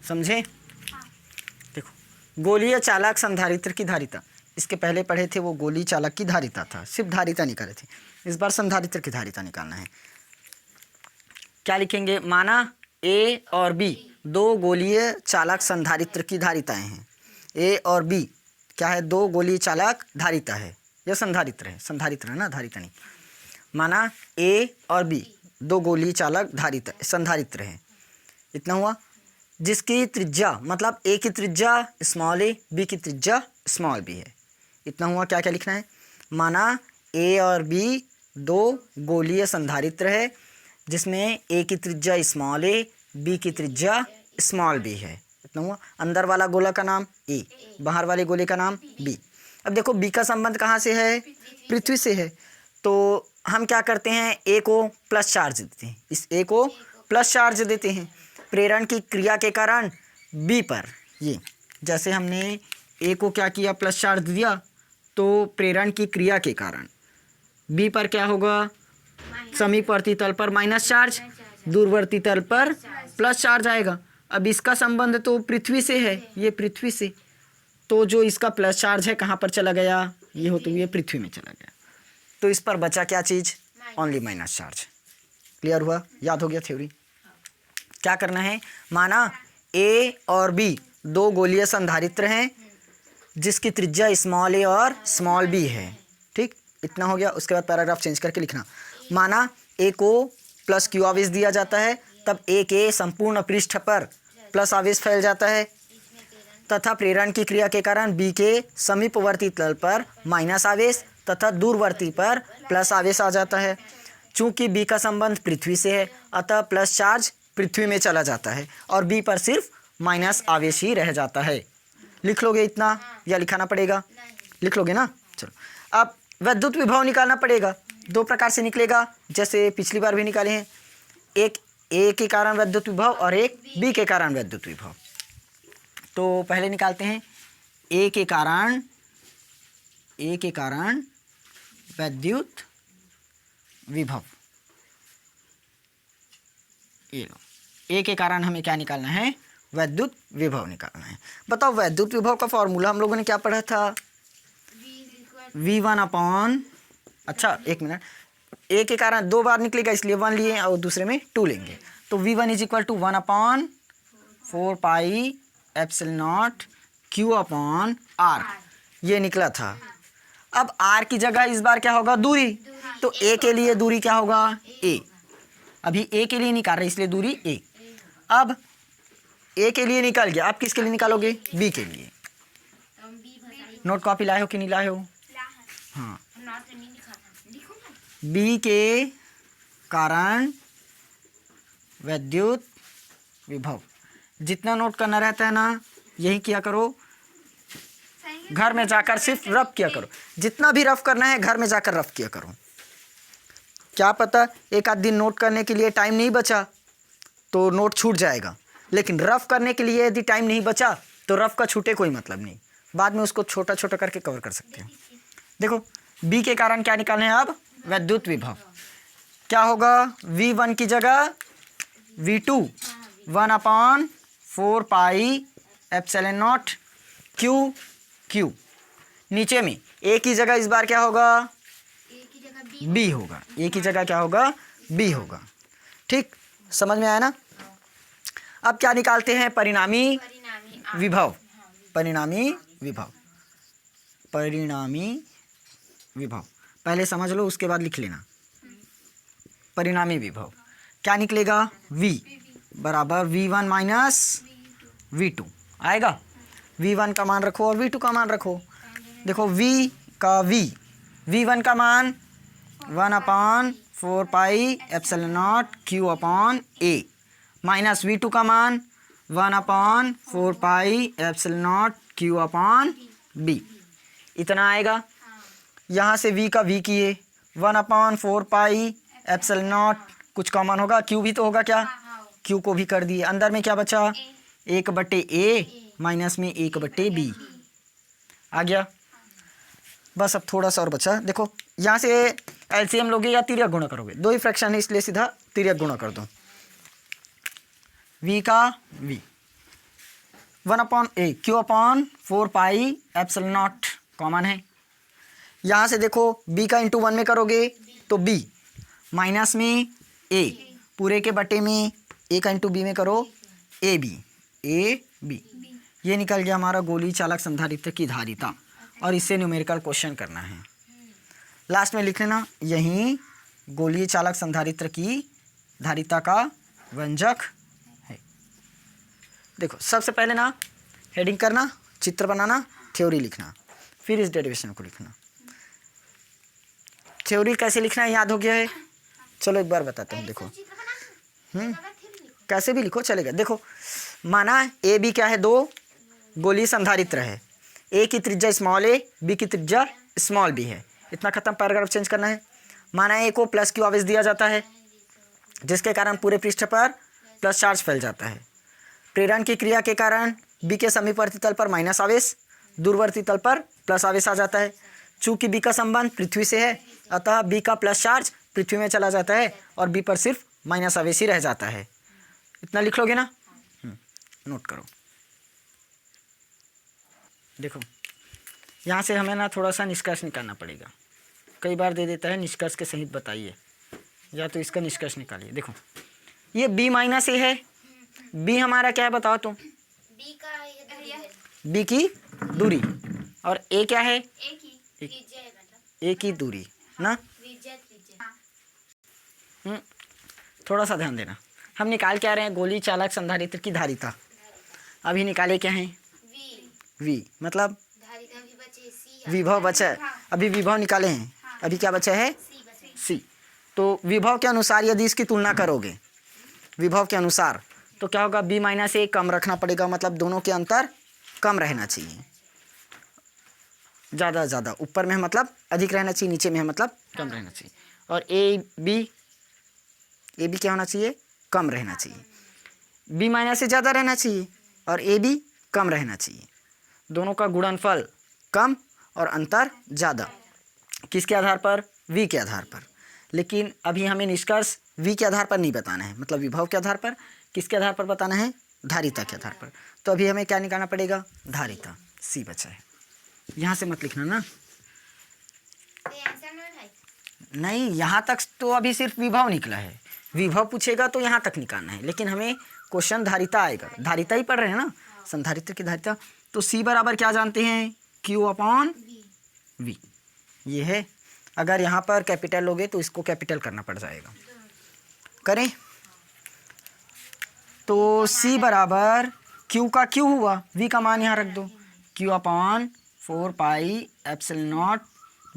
समझे? देखो गोलीय चालक संधारित्र की धारिता, इसके पहले पढ़े थे वो गोली चालक की धारिता था, सिर्फ धारिता निकाले थे। इस बार संधारित्र की धारिता निकालना है। क्या लिखेंगे? माना ए और बी दो गोलीय चालक संधारित्र की धारिताएं हैं। ए और बी क्या है? दो गोलीय चालक धारिता है। यह संधारित्र है, संधारित्र है ना, धारिता नहीं। माना ए और बी दो गोलीय चालक धारिता संधारित्र है। इतना हुआ। जिसकी त्रिज्या मतलब ए की त्रिज्या स्मॉल ए, बी की त्रिज्या स्मॉल बी है। इतना हुआ। क्या क्या लिखना है? माना ए और बी दो गोलीय संधारित्र है जिसमें ए की त्रिज्या स्मॉल ए, बी की त्रिज्या स्मॉल बी है। इतना हुआ। अंदर वाला गोला का नाम ए, बाहर वाले गोले का नाम बी। अब देखो बी का संबंध कहाँ से है? पृथ्वी से है। तो हम क्या करते हैं? ए को प्लस चार्ज देते हैं, इस ए को प्लस चार्ज देते हैं प्रेरण की क्रिया के कारण बी पर। ये जैसे हमने ए को क्या किया? प्लस चार्ज दिया, तो प्रेरण की क्रिया के कारण बी पर क्या होगा? समीपवर्ती तल पर माइनस चार्ज, दूरवर्ती तल पर प्लस चार्ज आएगा। अब इसका संबंध तो पृथ्वी से है, ये पृथ्वी से, तो जो इसका प्लस चार्ज है कहाँ पर चला गया? ये होते हुए पृथ्वी में चला गया। तो इस पर बचा क्या चीज़? Only minus charge. क्लियर हुआ? याद हो गया थ्योरी? क्या करना है? माना ए और बी दो गोलीय संधारित्र हैं जिसकी त्रिज्या स्मॉल ए और स्मॉल बी है। ठीक, इतना हो गया। उसके बाद पैराग्राफ चेंज करके लिखना। माना ए को प्लस क्यू आवेश दिया जाता है, तब ए के संपूर्ण पृष्ठ पर प्लस आवेश फैल जाता है तथा प्रेरण की क्रिया के कारण बी के समीपवर्ती तल पर माइनस आवेश तथा दूरवर्ती पर प्लस आवेश आ जाता है। चूंकि बी का संबंध पृथ्वी से है अतः प्लस चार्ज पृथ्वी में चला जाता है और बी पर सिर्फ माइनस आवेश ही रह जाता है। लिख लोगे इतना या लिखाना पड़ेगा? लिख लोगे ना? चलो, अब विद्युत विभव निकालना पड़ेगा। दो प्रकार से निकलेगा, जैसे पिछली बार भी निकाले हैं। एक ए के कारण विद्युत विभव और एक बी के कारण विद्युत विभव। तो पहले निकालते हैं ए के कारण विद्युत विभव। ये लो, ए के कारण हमें क्या निकालना है? विद्युत विभव निकालना है। बताओ विद्युत विभव का फॉर्मूला हम लोगों ने क्या पढ़ा था? V1 अपॉन, अच्छा एक मिनट, ए के कारण दो बार निकलेगा इसलिए 1 लिए और दूसरे में 2 लेंगे। तो V1 is equal to 1 upon 4 pi epsilon naught Q upon R, ये निकला था। अब R की जगह इस बार क्या होगा? दूरी। तो A के लिए दूरी क्या होगा? A। अभी A के लिए निकाल रहे इसलिए दूरी A। अब A के लिए निकल गया, अब किसके लिए निकालोगे? B के लिए। नोट कॉपी लाए हो कि नहीं लाए हो? हाँ। B के कारण विद्युत विभव, जितना नोट करना रहता है ना यही किया करो। घर में जाकर सिर्फ रफ किया करो, जितना भी रफ करना है घर में जाकर रफ किया करो। क्या पता एक आध दिन नोट करने के लिए टाइम नहीं बचा तो नोट छूट जाएगा, लेकिन रफ करने के लिए यदि टाइम नहीं बचा तो रफ का छूटे कोई मतलब नहीं, बाद में उसको छोटा छोटा करके कवर कर सकते हैं। देखो बी के कारण क्या निकालना है? अब विद्युत विभव क्या होगा? V1 की जगह V2 1 upon 4 pi epsilon naught Q। नीचे में ए की जगह इस बार क्या होगा? बी होगा। ए की जगह क्या होगा? बी होगा। ठीक, समझ में आया ना? अब क्या निकालते हैं? परिणामी विभव। परिणामी विभव पहले समझ लो, उसके बाद लिख लेना। परिणामी विभव क्या निकलेगा? V बराबर V1 माइनस V2 आएगा। V1 का मान रखो और V2 का मान रखो। देखो V1 का मान 1 upon 4 pi epsilon naught Q upon A minus V2 का मान 1 upon 4 pi epsilon naught Q upon B, इतना आएगा। यहाँ से V का V किए 1 अपॉन 4 पाई एप्सिलॉन नॉट, कुछ कॉमन होगा, Q भी तो होगा क्या? Q को भी कर दिए। अंदर में क्या बचा? 1/A माइनस में 1/B आ गया। बस अब थोड़ा सा और बचा। देखो यहाँ से एलसीएम लोगे या तिर्यक गुणा करोगे? दो ही फ्रैक्शन है इसलिए सीधा तिर्यक गुणा कर दो। V का V 1/a q upon 4πε0 common है। यहाँ से देखो b का इंटू 1 में करोगे तो b माइनस में a पूरे के बटे में a का इंटू b में करो ए बी ये निकल गया हमारा गोली चालक संधारित्र की धारिता और इससे न्यूमेरिकल क्वेश्चन करना है। लास्ट में लिख लेना यही गोलीय चालक संधारित्र की धारिता का व्यंजक है। देखो सबसे पहले ना हेडिंग करना, चित्र बनाना, थ्योरी लिखना, फिर इस डेरिवेशन को लिखना। थ्योरी कैसे लिखना है याद हो गया है? चलो एक बार बताता हूँ। देखो कैसे भी लिखो चलेगा। देखो माना ए बी क्या है, दो गोलीय संधारित्र है। ए की त्रिज्या स्मॉल ए, बी की त्रिज्या स्मॉल बी है। इतना खत्म, पैराग्राफ चेंज करना है। माना ए को प्लस क्यू आवेश दिया जाता है जिसके कारण पूरे पृष्ठ पर प्लस चार्ज फैल जाता है। प्रेरण की क्रिया के कारण बी के समीपवर्ती तल पर माइनस आवेश, दूरवर्ती तल पर प्लस आवेश आ जाता है। चूंकि बी का संबंध पृथ्वी से है अतः बी का प्लस चार्ज पृथ्वी में चला जाता है और बी पर सिर्फ माइनस आवेश ही रह जाता है। इतना लिख लोगे ना? नोट करो। देखो यहाँ से हमें ना थोड़ा सा निष्कर्ष निकालना पड़ेगा। कई बार दे देता है निष्कर्ष के सहित बताइए, या तो इसका निष्कर्ष निकालिए। देखो ये b माइनस ए है। b हमारा क्या है बताओ तुम? b की दूरी और a क्या है? a की दूरी ना। थोड़ा सा ध्यान देना। हम निकाल क्या रहे हैं? गोली चालक संधारित्र की धारिता। अभी निकाले क्या है? v मतलब विभव बचा है। अभी विभव निकाले हैं, अभी क्या बचा है? c। तो विभव के अनुसार यदि इसकी तुलना करोगे विभव के अनुसार तो क्या होगा? b माइनस ए कम रखना पड़ेगा, मतलब दोनों के अंतर कम रहना चाहिए। ज़्यादा ऊपर में है मतलब अधिक रहना चाहिए, नीचे में है मतलब कम रहना चाहिए। और ए बी क्या होना चाहिए? कम रहना चाहिए। b माइनस से ज़्यादा रहना चाहिए और ए बी कम रहना चाहिए। दोनों का गुणनफल कम और अंतर ज़्यादा। किसके आधार पर? v के आधार पर। लेकिन अभी हमें निष्कर्ष v के आधार पर नहीं बताना है, मतलब विभव के आधार पर। किसके आधार पर बताना है? धारिता के आधार पर। तो अभी हमें क्या निकालना पड़ेगा? धारिता। c बचा है। यहाँ से मत लिखना ना। नहीं, यहाँ तक तो अभी सिर्फ विभव निकला है। विभव पूछेगा तो यहाँ तक निकालना है, लेकिन हमें क्वेश्चन धारिता आएगा। धारिता ही पढ़ रहे हैं ना, संधारित्र की धारिता। तो c बराबर क्या जानते हैं? q upon v। ये है। अगर यहाँ पर कैपिटल लोगे तो इसको कैपिटल करना पड़ जाएगा। करें तो c बराबर q का q हुआ, v का मान यहाँ रख दो। q अपॉन 4πε0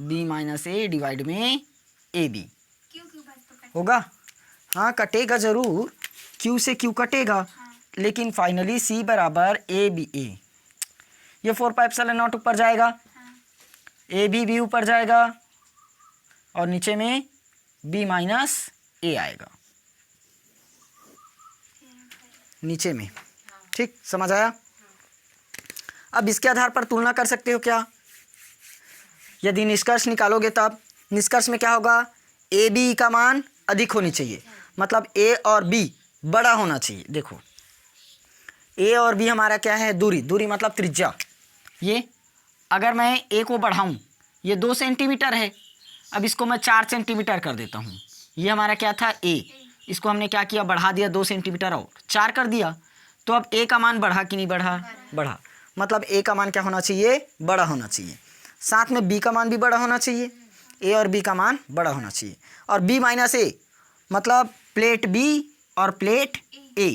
b माइनस ए डिवाइड में ए बी होगा। हाँ कटेगा ज़रूर, q से q कटेगा, लेकिन फाइनली c बराबर ए बी ए। ये 4πε0 ऊपर जाएगा, ए बी ऊपर जाएगा और नीचे में b माइनस ए आएगा नीचे में। ठीक, समझ आया? अब इसके आधार पर तुलना कर सकते हो क्या? यदि निष्कर्ष निकालोगे तब निष्कर्ष में क्या होगा? ए बी का मान अधिक होनी चाहिए, मतलब a और b बड़ा होना चाहिए। देखो a और b हमारा क्या है? दूरी मतलब त्रिज्या। ये अगर मैं a को बढ़ाऊं, ये 2 सेंटीमीटर है, अब इसको मैं 4 सेंटीमीटर कर देता हूँ। ये हमारा क्या था? a। इसको हमने क्या किया? बढ़ा दिया 2 सेंटीमीटर और 4 कर दिया। तो अब a का मान बढ़ा कि नहीं बढ़ा? बढ़ा। मतलब a का मान क्या होना चाहिए? बड़ा होना चाहिए। साथ में b का मान भी बड़ा होना चाहिए। a और b का मान बड़ा होना चाहिए। और b माइनस ए मतलब प्लेट b और प्लेट a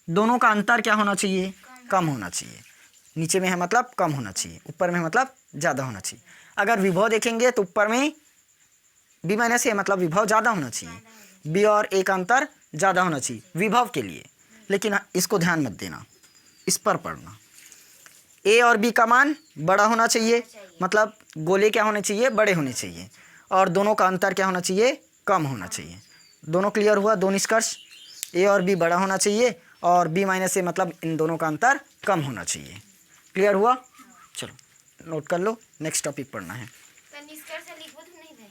दोनों का अंतर क्या होना चाहिए? कम होना चाहिए। नीचे में है मतलब कम होना चाहिए, ऊपर में है मतलब ज़्यादा होना चाहिए। अगर विभव देखेंगे तो ऊपर में b माइनस ए मतलब विभव ज़्यादा होना चाहिए, b और a का अंतर ज़्यादा होना चाहिए विभव के लिए। लेकिन इसको ध्यान मत देना, इस पर पढ़ना। a और b का मान बड़ा होना चाहिए, मतलब गोले क्या होने चाहिए? बड़े होने चाहिए। और दोनों का अंतर क्या होना चाहिए? कम होना चाहिए। दोनों क्लियर हुआ? दो निष्कर्ष, a और b बड़ा होना चाहिए और b माइनस ए मतलब इन दोनों का अंतर कम होना चाहिए। क्लियर हुआ? चलो नोट कर लो, नेक्स्ट टॉपिक पढ़ना है।